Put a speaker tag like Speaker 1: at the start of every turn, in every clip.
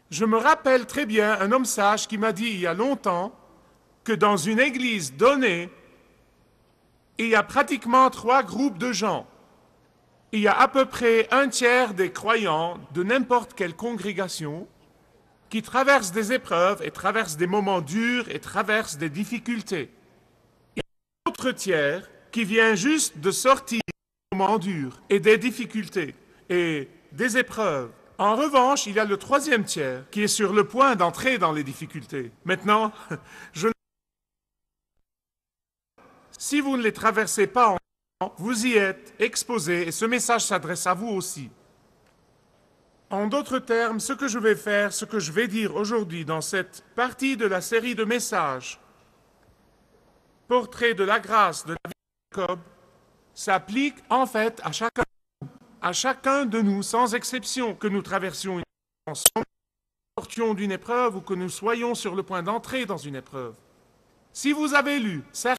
Speaker 1: Je me rappelle très bien un homme sage qui m'a dit il y a longtemps que dans une église donnée, il y a pratiquement 3 groupes de gens. Il y a à peu près un tiers des croyants de n'importe quelle congrégation qui traversent des épreuves et traversent des moments durs et traversent des difficultés. Il y a un autre tiers qui vient juste de sortir des moments durs et des difficultés et des épreuves. En revanche, il y a le 3e tiers qui est sur le point d'entrer dans les difficultés. Maintenant, si vous ne les traversez pas, vous y êtes exposé et ce message s'adresse à vous aussi. En d'autres termes, ce que je vais faire, ce que je vais dire aujourd'hui dans cette partie de la série de messages, Portrait de la grâce de la vie de Jacob, s'applique en fait à chacun de nous, sans exception, que nous traversions une épreuve, que nous sortions d'une épreuve ou que nous soyons sur le point d'entrer dans une épreuve. Si vous avez lu certains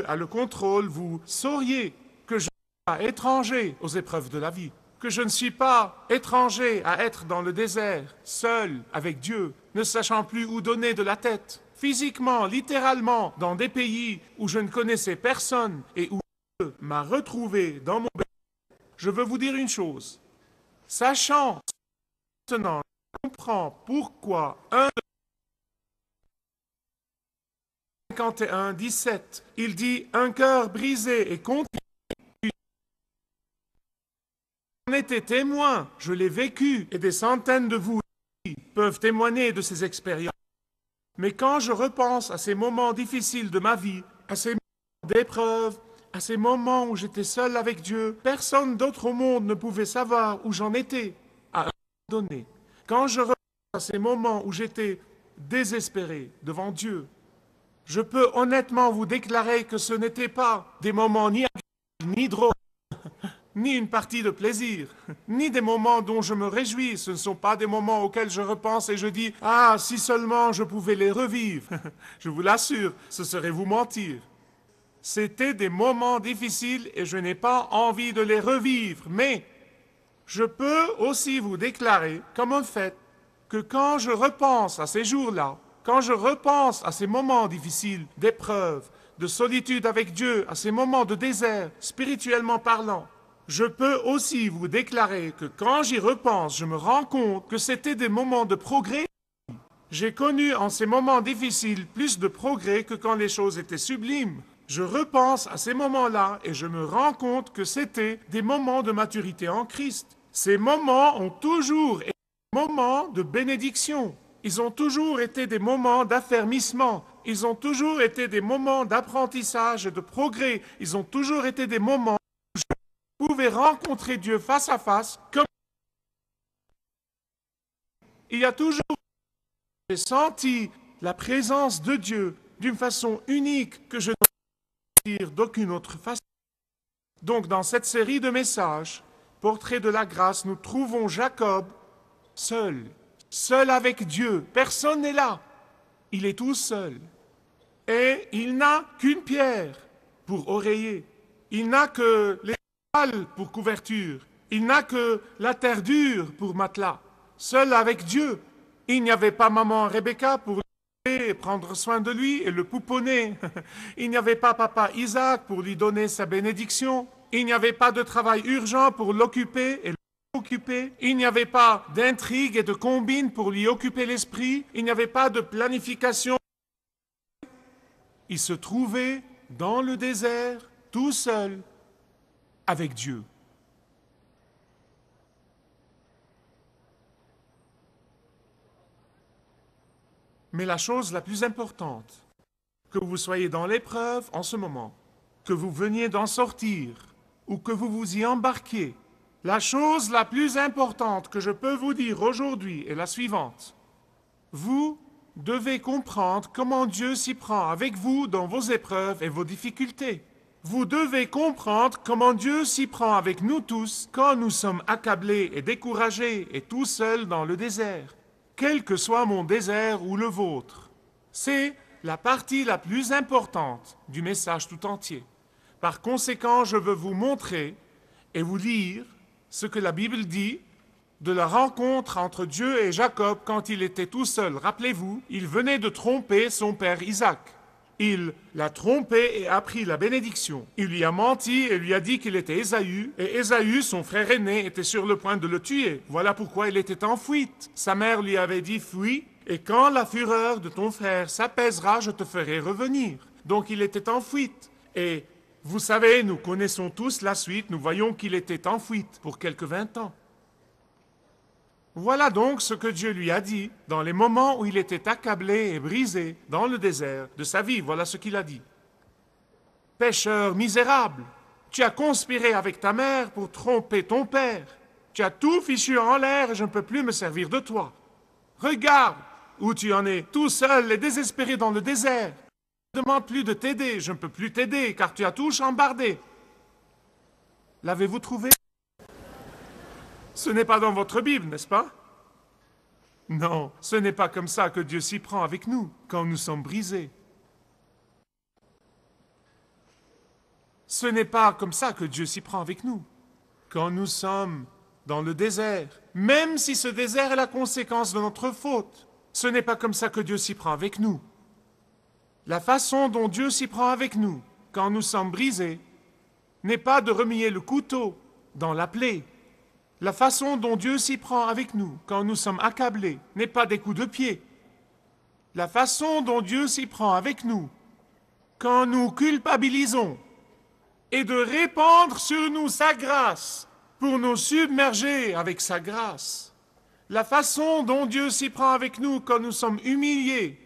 Speaker 1: à le contrôle, vous sauriez que je ne suis pas étranger aux épreuves de la vie, que je ne suis pas étranger à être dans le désert, seul, avec Dieu, ne sachant plus où donner de la tête, physiquement, littéralement, dans des pays où je ne connaissais personne et où Dieu m'a retrouvé dans mon berceau. Je veux vous dire une chose, sachant maintenant, je comprends pourquoi 51:17, il dit « Un cœur brisé et contrit. » J'en étais témoin, je l'ai vécu, et des centaines de vous peuvent témoigner de ces expériences. Mais quand je repense à ces moments difficiles de ma vie, à ces moments d'épreuve, à ces moments où j'étais seul avec Dieu, personne d'autre au monde ne pouvait savoir où j'en étais à un moment donné. Quand je repense à ces moments où j'étais désespéré devant Dieu, je peux honnêtement vous déclarer que ce n'étaient pas des moments ni agréables, ni drôles, ni une partie de plaisir, ni des moments dont je me réjouis. Ce ne sont pas des moments auxquels je repense et je dis « Ah, si seulement je pouvais les revivre !» Je vous l'assure, ce serait vous mentir. C'était des moments difficiles et je n'ai pas envie de les revivre. Mais je peux aussi vous déclarer comme un fait que quand je repense à ces jours-là, quand je repense à ces moments difficiles, d'épreuve, de solitude avec Dieu, à ces moments de désert, spirituellement parlant, je peux aussi vous déclarer que quand j'y repense, je me rends compte que c'était des moments de progrès. J'ai connu en ces moments difficiles plus de progrès que quand les choses étaient sublimes. Je repense à ces moments-là et je me rends compte que c'était des moments de maturité en Christ. Ces moments ont toujours été des moments de bénédiction. Ils ont toujours été des moments d'affermissement. Ils ont toujours été des moments d'apprentissage et de progrès. Ils ont toujours été des moments où je pouvais rencontrer Dieu face à face. Comme il y a toujours, j'ai senti la présence de Dieu d'une façon unique que je ne peux dire d'aucune autre façon. Donc, dans cette série de messages, Portrait de la grâce, nous trouvons Jacob seul. Seul avec Dieu, personne n'est là. Il est tout seul. Et il n'a qu'une pierre pour oreiller. Il n'a que les toiles pour couverture. Il n'a que la terre dure pour matelas. Seul avec Dieu. Il n'y avait pas maman Rebecca pour et prendre soin de lui et le pouponner. Il n'y avait pas papa Isaac pour lui donner sa bénédiction. Il n'y avait pas de travail urgent pour l'occuper et occupé. Il n'y avait pas d'intrigue et de combine pour lui occuper l'esprit. Il n'y avait pas de planification. Il se trouvait dans le désert, tout seul, avec Dieu. Mais la chose la plus importante, que vous soyez dans l'épreuve en ce moment, que vous veniez d'en sortir, ou que vous vous y embarquiez, la chose la plus importante que je peux vous dire aujourd'hui est la suivante. Vous devez comprendre comment Dieu s'y prend avec vous dans vos épreuves et vos difficultés. Vous devez comprendre comment Dieu s'y prend avec nous tous quand nous sommes accablés et découragés et tout seuls dans le désert, quel que soit mon désert ou le vôtre. C'est la partie la plus importante du message tout entier. Par conséquent, je veux vous montrer et vous lire ce que la Bible dit de la rencontre entre Dieu et Jacob quand il était tout seul. Rappelez-vous, il venait de tromper son père Isaac. Il l'a trompé et a pris la bénédiction. Il lui a menti et lui a dit qu'il était Ésaü, et Ésaü, son frère aîné, était sur le point de le tuer. Voilà pourquoi il était en fuite. Sa mère lui avait dit « Fuis, et quand la fureur de ton frère s'apaisera, je te ferai revenir. » Donc il était en fuite. Et vous savez, nous connaissons tous la suite, nous voyons qu'il était en fuite pour quelques 20 ans. Voilà donc ce que Dieu lui a dit dans les moments où il était accablé et brisé dans le désert de sa vie. Voilà ce qu'il a dit. « Pécheur misérable, tu as conspiré avec ta mère pour tromper ton père. Tu as tout fichu en l'air et je ne peux plus me servir de toi. Regarde où tu en es, tout seul et désespéré dans le désert. Je ne demande plus de t'aider, je ne peux plus t'aider car tu as tout chambardé. L'avez-vous trouvé ? Ce n'est pas dans votre Bible, n'est-ce pas? Non, ce n'est pas comme ça que Dieu s'y prend avec nous, quand nous sommes brisés. Ce n'est pas comme ça que Dieu s'y prend avec nous, quand nous sommes dans le désert, même si ce désert est la conséquence de notre faute. Ce n'est pas comme ça que Dieu s'y prend avec nous. La façon dont Dieu s'y prend avec nous, quand nous sommes brisés, n'est pas de remuer le couteau dans la plaie. La façon dont Dieu s'y prend avec nous quand nous sommes accablés n'est pas des coups de pied. La façon dont Dieu s'y prend avec nous quand nous culpabilisons est de répandre sur nous sa grâce pour nous submerger avec sa grâce. La façon dont Dieu s'y prend avec nous quand nous sommes humiliés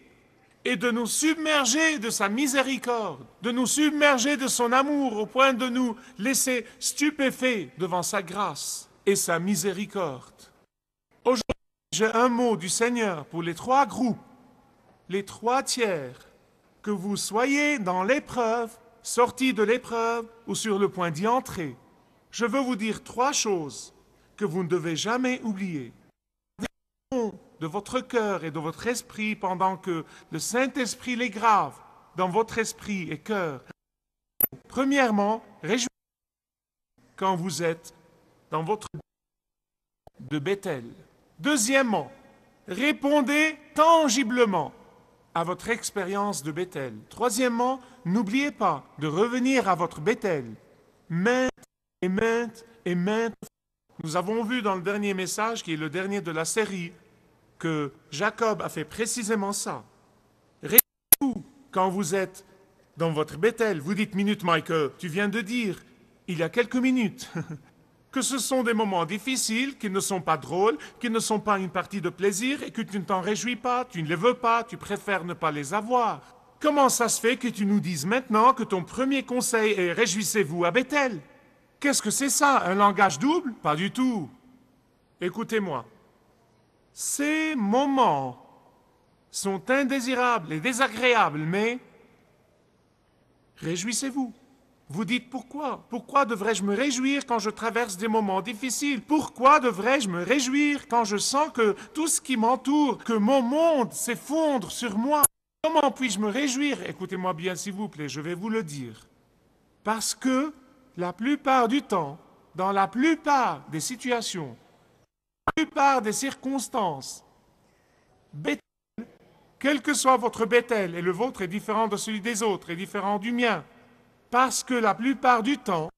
Speaker 1: est de nous submerger de sa miséricorde, de nous submerger de son amour au point de nous laisser stupéfaits devant sa grâce et sa miséricorde. Aujourd'hui, j'ai un mot du Seigneur pour les 3 groupes, les 3 tiers, que vous soyez dans l'épreuve, sortis de l'épreuve ou sur le point d'y entrer. Je veux vous dire 3 choses que vous ne devez jamais oublier. De votre cœur et de votre esprit pendant que le Saint-Esprit les grave dans votre esprit et cœur. Premièrement, réjouissez-vous quand vous êtes dans votre de Bethel. Deuxièmement, répondez tangiblement à votre expérience de Bethel. Troisièmement, n'oubliez pas de revenir à votre Bethel. Maintes et maintes et maintes fois. Nous avons vu dans le dernier message, qui est le dernier de la série, que Jacob a fait précisément ça. Réjouissez-vous quand vous êtes dans votre Bethel. Vous dites, minute Michael, tu viens de dire, il y a quelques minutes, que ce sont des moments difficiles, qui ne sont pas drôles, qui ne sont pas une partie de plaisir et que tu ne t'en réjouis pas, tu ne les veux pas, tu préfères ne pas les avoir. Comment ça se fait que tu nous dises maintenant que ton premier conseil est « Réjouissez-vous à Bethel » ? Qu'est-ce que c'est ça, un langage double ? Pas du tout. Écoutez-moi. Ces moments sont indésirables et désagréables, mais réjouissez-vous. Vous dites pourquoi? Pourquoi devrais-je me réjouir quand je traverse des moments difficiles? Pourquoi devrais-je me réjouir quand je sens que tout ce qui m'entoure, que mon monde s'effondre sur moi? Comment puis-je me réjouir? Écoutez-moi bien s'il vous plaît, je vais vous le dire. Parce que la plupart du temps, dans la plupart des situations, la plupart des circonstances, Bethel, quel que soit votre Bethel, et le vôtre est différent de celui des autres, est différent du mien, parce que la plupart du temps,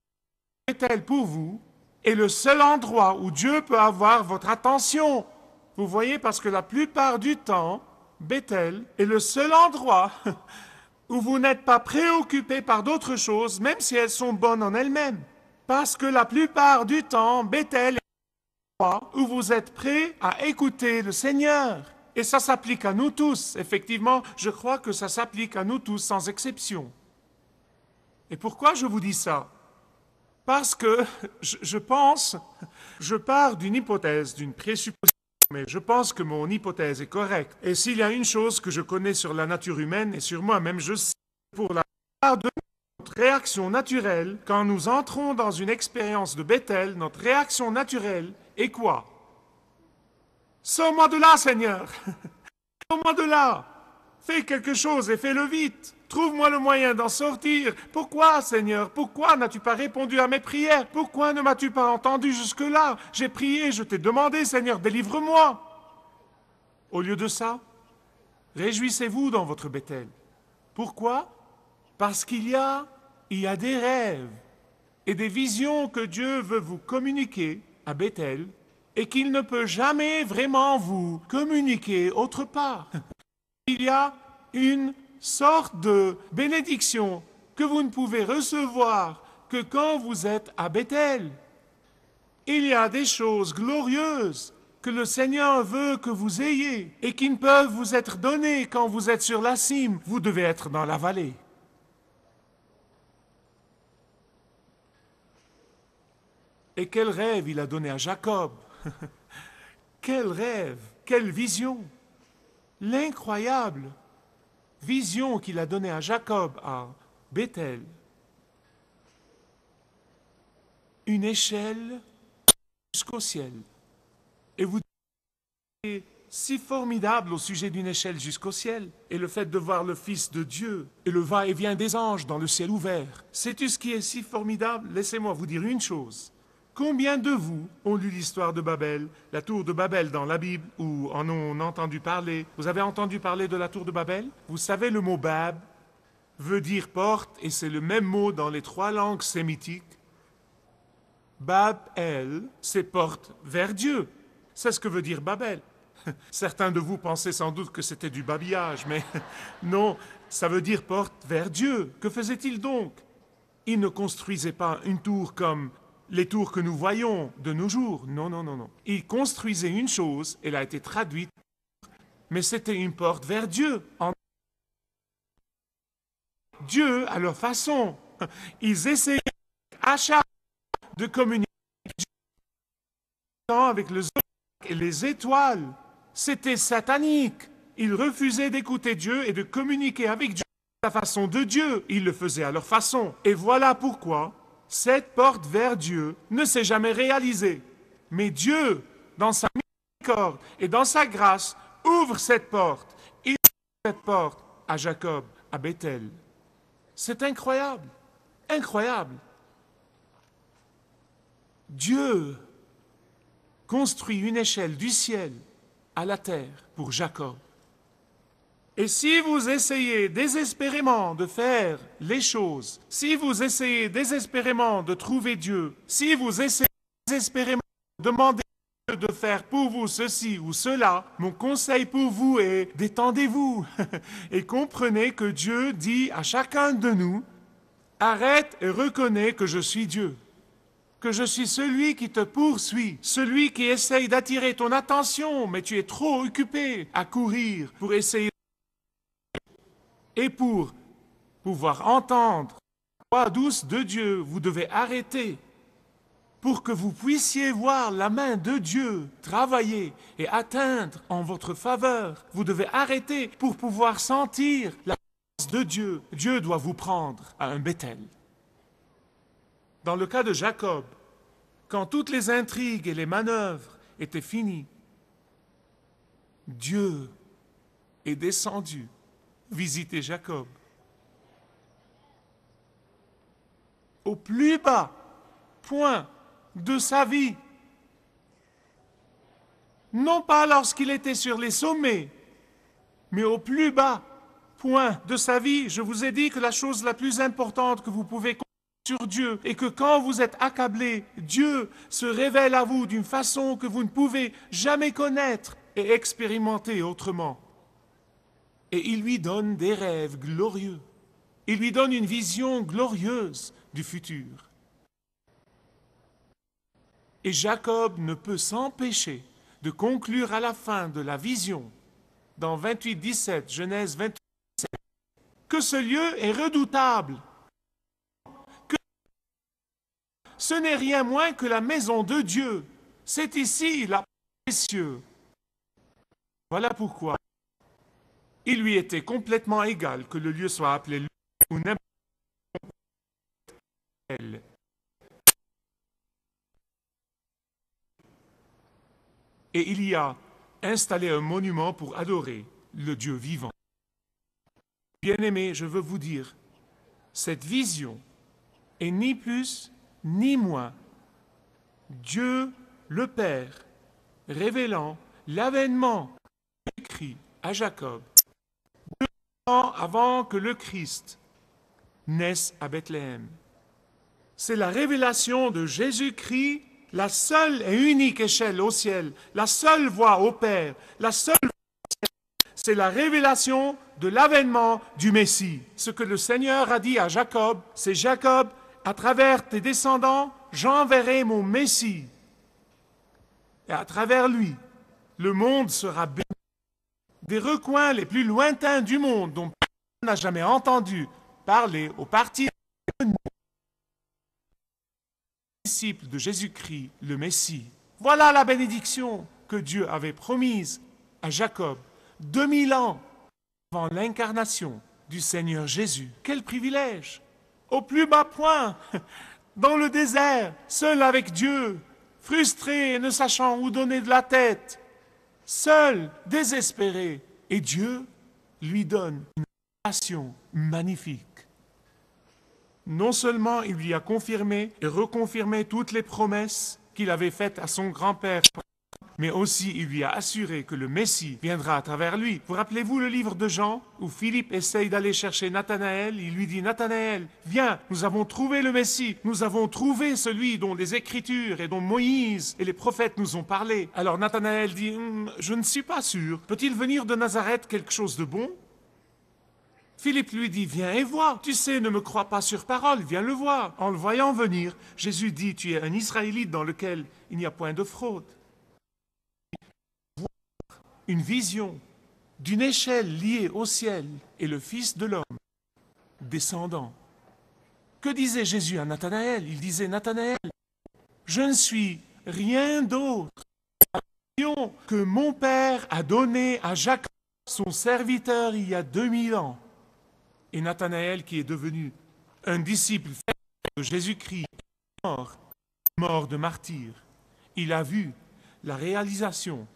Speaker 1: Bethel pour vous est le seul endroit où Dieu peut avoir votre attention. Vous voyez, parce que la plupart du temps, Bethel est le seul endroit où vous n'êtes pas préoccupé par d'autres choses, même si elles sont bonnes en elles-mêmes. Parce que la plupart du temps, Bethel est l'endroit où vous êtes prêt à écouter le Seigneur. Et ça s'applique à nous tous. Effectivement, je crois que ça s'applique à nous tous sans exception. Et pourquoi je vous dis ça? Parce que je pars d'une hypothèse, d'une présupposition, mais je pense que mon hypothèse est correcte. Et s'il y a une chose que je connais sur la nature humaine et sur moi-même, je sais que pour la plupart de notre réaction naturelle, quand nous entrons dans une expérience de Bethel, notre réaction naturelle est quoi? Sors-moi de là, Seigneur! Sors-moi de là! Fais quelque chose et fais-le vite. Trouve-moi le moyen d'en sortir. Pourquoi, Seigneur? Pourquoi n'as-tu pas répondu à mes prières? Pourquoi ne m'as-tu pas entendu jusque-là? J'ai prié, je t'ai demandé, Seigneur, délivre-moi. Au lieu de ça, réjouissez-vous dans votre Bethel. Pourquoi? Parce qu'il y a des rêves et des visions que Dieu veut vous communiquer à Bethel et qu'il ne peut jamais vraiment vous communiquer autre part. Il y a une sorte de bénédiction que vous ne pouvez recevoir que quand vous êtes à Bethel. Il y a des choses glorieuses que le Seigneur veut que vous ayez et qui ne peuvent vous être données quand vous êtes sur la cime. Vous devez être dans la vallée. Et quel rêve il a donné à Jacob! Quel rêve! Quelle vision! L'incroyable vision qu'il a donnée à Jacob à Bethel. Une échelle jusqu'au ciel. Et vous dites, si formidable au sujet d'une échelle jusqu'au ciel, et le fait de voir le Fils de Dieu, et le va-et-vient des anges dans le ciel ouvert. Sais-tu ce qui est si formidable? Laissez-moi vous dire une chose. Combien de vous ont lu l'histoire de Babel, la tour de Babel dans la Bible, ou en ont entendu parler? Vous avez entendu parler de la tour de Babel? Vous savez, le mot Bab veut dire porte, et c'est le même mot dans les 3 langues sémitiques. Bab-el, c'est porte vers Dieu. C'est ce que veut dire Babel. Certains de vous pensaient sans doute que c'était du babillage, mais non, ça veut dire porte vers Dieu. Que faisait-il donc? Il ne construisait pas une tour comme les tours que nous voyons de nos jours. Non, non, non, non. Il construisait une chose, elle a été traduite, mais c'était une porte vers Dieu. Dieu à leur façon. Ils essayaient à chaque de communiquer avec le zodiaque et les étoiles. C'était satanique. Ils refusaient d'écouter Dieu et de communiquer avec Dieu à la façon de Dieu. Ils le faisaient à leur façon. Et voilà pourquoi cette porte vers Dieu ne s'est jamais réalisée. Mais Dieu, dans sa miséricorde et dans sa grâce, ouvre cette porte. Il ouvre cette porte à Jacob, à Bethel. C'est incroyable. Incroyable. Dieu construit une échelle du ciel à la terre pour Jacob. Et si vous essayez désespérément de faire les choses, si vous essayez désespérément de trouver Dieu, si vous essayez désespérément de demander à Dieu de faire pour vous ceci ou cela, mon conseil pour vous est détendez-vous et comprenez que Dieu dit à chacun de nous, arrête et reconnais que je suis Dieu. Que je suis celui qui te poursuit, celui qui essaye d'attirer ton attention, mais tu es trop occupé à courir pour essayer. Et pour pouvoir entendre la voix douce de Dieu, vous devez arrêter pour que vous puissiez voir la main de Dieu travailler et atteindre en votre faveur. Vous devez arrêter pour pouvoir sentir la grâce de Dieu. Dieu doit vous prendre à un Bethel. Dans le cas de Jacob, quand toutes les intrigues et les manœuvres étaient finies, Dieu est descendu visiter Jacob. Au plus bas point de sa vie. Non pas lorsqu'il était sur les sommets, mais au plus bas point de sa vie. Je vous ai dit que la chose la plus importante que vous pouvez sur Dieu et que quand vous êtes accablé, Dieu se révèle à vous d'une façon que vous ne pouvez jamais connaître et expérimenter autrement. Et il lui donne des rêves glorieux. Il lui donne une vision glorieuse du futur. Et Jacob ne peut s'empêcher de conclure à la fin de la vision, dans 28-17, Genèse 28-17, que ce lieu est redoutable. Ce n'est rien moins que la maison de Dieu. C'est ici la précieux. Voilà pourquoi il lui était complètement égal que le lieu soit appelé lieu ou n'importe quel. Et il y a installé un monument pour adorer le Dieu vivant. Bien-aimés, je veux vous dire, cette vision est ni plus ni moins Dieu le Père révélant l'avènement écrit à Jacob 2 ans avant que le Christ naisse à Bethléem. C'est la révélation de Jésus-Christ, la seule et unique échelle au ciel, la seule voie au Père, la seule voie au ciel. C'est la révélation de l'avènement du Messie. Ce que le Seigneur a dit à Jacob, c'est Jacob, à travers tes descendants, j'enverrai mon Messie. Et à travers lui, le monde sera béni. Des recoins les plus lointains du monde dont personne n'a jamais entendu parler au parti disciple de Jésus-Christ, le Messie. Voilà la bénédiction que Dieu avait promise à Jacob 2000 ans avant l'incarnation du Seigneur Jésus. Quel privilège! Au plus bas point, dans le désert, seul avec Dieu, frustré et ne sachant où donner de la tête, seul, désespéré, et Dieu lui donne une relation magnifique. Non seulement il lui a confirmé et reconfirmé toutes les promesses qu'il avait faites à son grand-père, mais aussi il lui a assuré que le Messie viendra à travers lui. Vous rappelez-vous le livre de Jean, où Philippe essaye d'aller chercher Nathanaël? Il lui dit, Nathanaël, viens, nous avons trouvé le Messie, nous avons trouvé celui dont les Écritures et dont Moïse et les prophètes nous ont parlé. Alors Nathanaël dit, je ne suis pas sûr, peut-il venir de Nazareth quelque chose de bon? Philippe lui dit, viens et vois. Tu sais, ne me crois pas sur parole, viens le voir. En le voyant venir, Jésus dit, tu es un Israélite dans lequel il n'y a point de fraude. Une vision d'une échelle liée au ciel et le Fils de l'homme descendant. Que disait Jésus à Nathanaël? Il disait, Nathanaël, je ne suis rien d'autre que mon Père a donné à Jacob, son serviteur, il y a 2000 ans. Et Nathanaël, qui est devenu un disciple de Jésus-Christ, mort de martyr, il a vu la réalisation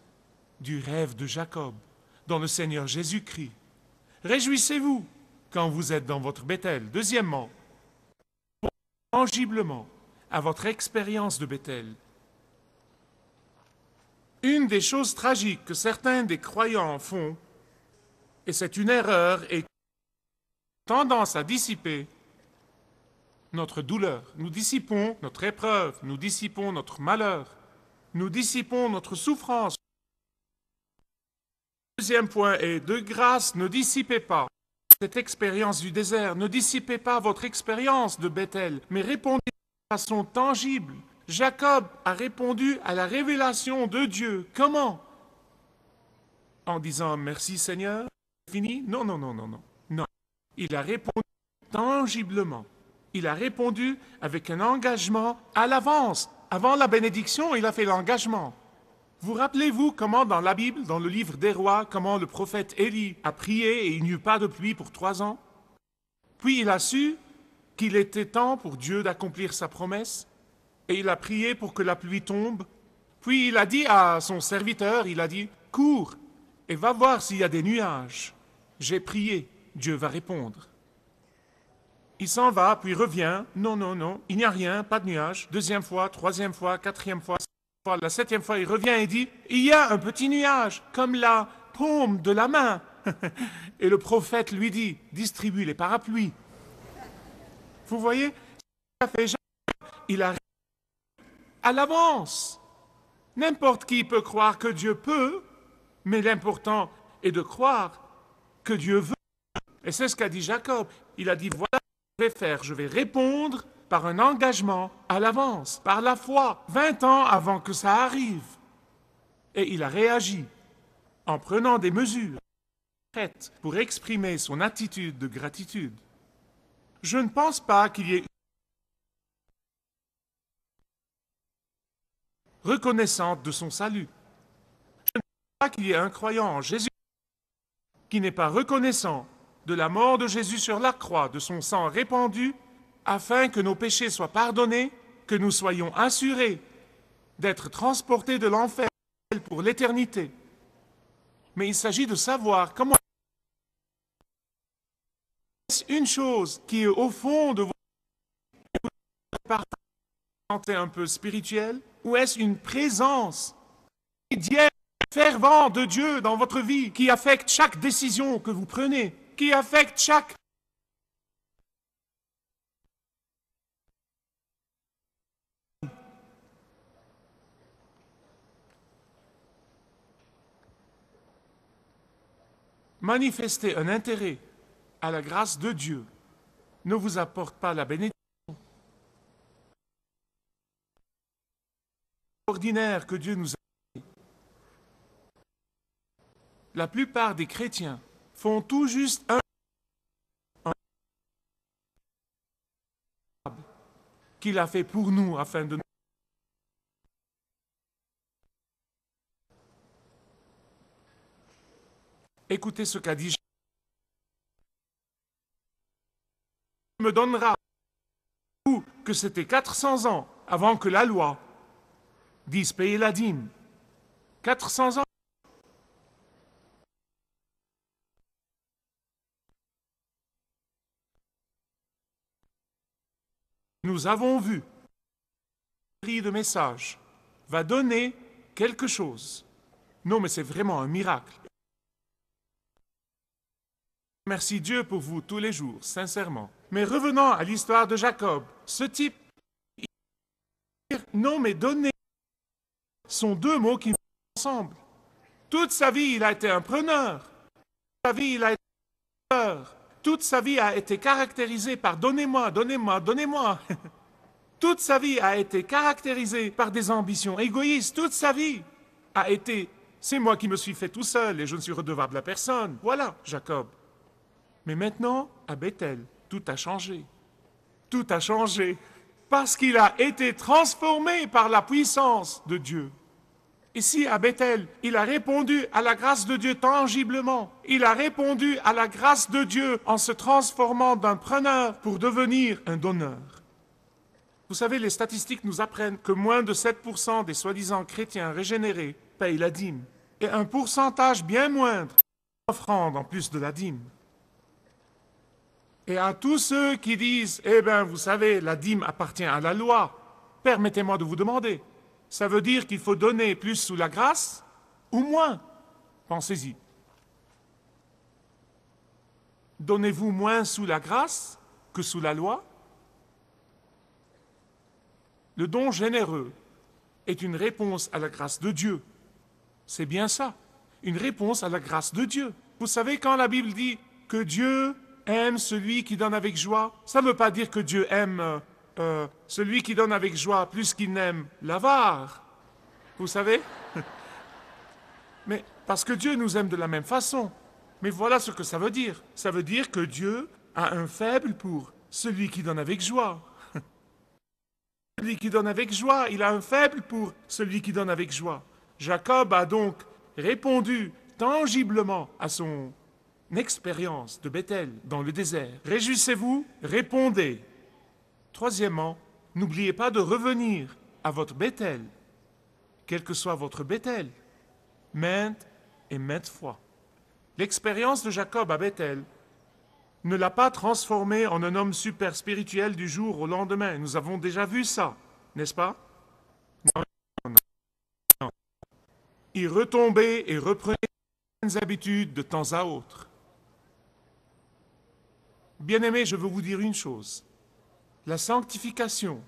Speaker 1: du rêve de Jacob dans le Seigneur Jésus-Christ. Réjouissez-vous quand vous êtes dans votre Bethel. Deuxièmement, tangiblement à votre expérience de Bethel. Une des choses tragiques que certains des croyants font, et c'est une erreur et tendance à dissiper notre douleur. Nous dissipons notre épreuve, nous dissipons notre malheur, nous dissipons notre souffrance. Deuxième point est, de grâce, ne dissipez pas cette expérience du désert, ne dissipez pas votre expérience de Bethel, mais répondez de façon tangible. Jacob a répondu à la révélation de Dieu. Comment? En disant, merci Seigneur, c'est fini? Non, non, non, non, non. Non. Il a répondu tangiblement. Il a répondu avec un engagement à l'avance. Avant la bénédiction, il a fait l'engagement. Vous rappelez-vous comment dans la Bible, dans le livre des rois, comment le prophète Élie a prié et il n'y eut pas de pluie pour 3 ans? Puis il a su qu'il était temps pour Dieu d'accomplir sa promesse et il a prié pour que la pluie tombe. Puis il a dit à son serviteur, il a dit, cours et va voir s'il y a des nuages. J'ai prié, Dieu va répondre. Il s'en va, puis revient. Non, non, non, il n'y a rien, pas de nuages. Deuxième fois, troisième fois, quatrième fois. La 7e fois, il revient et dit, il y a un petit nuage, comme la paume de la main. Et le prophète lui dit, distribue les parapluies. Vous voyez, il a à l'avance. N'importe qui peut croire que Dieu peut, mais l'important est de croire que Dieu veut. Et c'est ce qu'a dit Jacob. Il a dit, voilà ce que je vais faire, je vais répondre par un engagement à l'avance, par la foi, 20 ans avant que ça arrive. Et il a réagi en prenant des mesures concrètes pour exprimer son attitude de gratitude. Je ne pense pas qu'il y ait reconnaissante de son salut. Je ne pense pas qu'il y ait un croyant en Jésus qui n'est pas reconnaissant de la mort de Jésus sur la croix, de son sang répandu, afin que nos péchés soient pardonnés, que nous soyons assurés d'être transportés de l'enfer pour l'éternité. Mais il s'agit de savoir comment chose qui est au fond de votre santé un peu spirituelle, ou est-ce une présence quotidienne, fervente de Dieu dans votre vie qui affecte chaque décision que vous prenez, qui affecte chaque... Manifester un intérêt à la grâce de Dieu ne vous apporte pas la bénédiction ordinaire que Dieu nous a donnée. La plupart des chrétiens font tout juste un qu'il a fait pour nous afin de nous. Écoutez ce qu'a dit Jésus. Il me donnera que c'était 400 ans avant que la loi dise payer la dîme. 400 ans. Nous avons vu, le de message va donner quelque chose. Non, mais c'est vraiment un miracle. Merci Dieu pour vous tous les jours, sincèrement. Mais revenons à l'histoire de Jacob. Ce type, non, mais donner, sont deux mots qui vont ensemble. Toute sa vie, il a été un preneur. Toute sa vie, il a été un preneur. Toute sa vie a été caractérisée par donnez-moi, donnez-moi, donnez-moi. Toute sa vie a été caractérisée par des ambitions égoïstes. Toute sa vie a été c'est moi qui me suis fait tout seul et je ne suis redevable à personne. Voilà, Jacob. Mais maintenant, à Bethel, tout a changé. Tout a changé parce qu'il a été transformé par la puissance de Dieu. Ici, à Bethel, il a répondu à la grâce de Dieu tangiblement. Il a répondu à la grâce de Dieu en se transformant d'un preneur pour devenir un donneur. Vous savez, les statistiques nous apprennent que moins de 7% des soi-disant chrétiens régénérés payent la dîme. Et un pourcentage bien moindre offrande en plus de la dîme. Et à tous ceux qui disent, eh bien, vous savez, la dîme appartient à la loi, permettez-moi de vous demander, ça veut dire qu'il faut donner plus sous la grâce ou moins? Pensez-y. Donnez-vous moins sous la grâce que sous la loi? Le don généreux est une réponse à la grâce de Dieu. C'est bien ça, une réponse à la grâce de Dieu. Vous savez, quand la Bible dit que Dieu aime celui qui donne avec joie, ça ne veut pas dire que Dieu aime celui qui donne avec joie plus qu'il n'aime l'avare. Vous savez? Mais parce que Dieu nous aime de la même façon. Mais voilà ce que ça veut dire. Ça veut dire que Dieu a un faible pour celui qui donne avec joie. Celui qui donne avec joie, il a un faible pour celui qui donne avec joie. Jacob a donc répondu tangiblement à son expérience de Bethel dans le désert. Réjouissez-vous, répondez. Troisièmement, n'oubliez pas de revenir à votre Bethel, quel que soit votre Bethel, maintes et maintes fois. L'expérience de Jacob à Bethel ne l'a pas transformé en un homme super spirituel du jour au lendemain. Nous avons déjà vu ça, n'est-ce pas? Non. Il retombait et reprenait les habitudes de temps à autre. Bien-aimés, je veux vous dire une chose. La sanctification,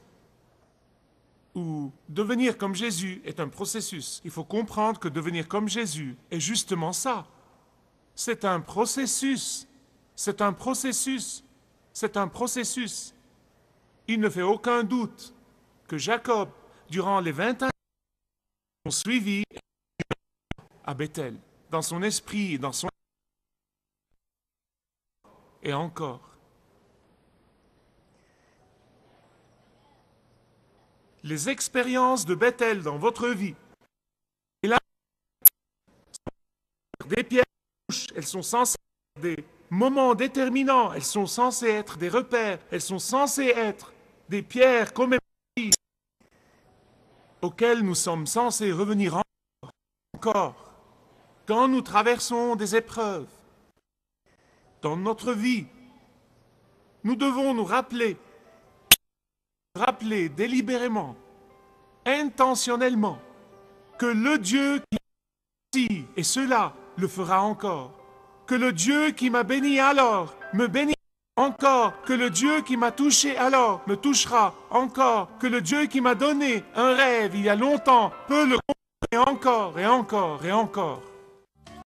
Speaker 1: ou devenir comme Jésus, est un processus. Il faut comprendre que devenir comme Jésus est justement ça. C'est un processus. C'est un processus. C'est un processus. Il ne fait aucun doute que Jacob, durant les 20 ans qui ont suivi à Bethel, dans son esprit, dans son... Et encore. Les expériences de Bethel dans votre vie, et là, des pierres, elles sont censées être des moments déterminants, elles sont censées être des repères, elles sont censées être des pierres commémoratives auxquelles nous sommes censés revenir encore quand nous traversons des épreuves dans notre vie. Nous devons nous rappeler délibérément, intentionnellement, que le Dieu qui m'a béni, et cela le fera encore, que le Dieu qui m'a béni alors me bénira encore, que le Dieu qui m'a touché alors me touchera encore, que le Dieu qui m'a donné un rêve il y a longtemps peut le continuer encore et encore et encore.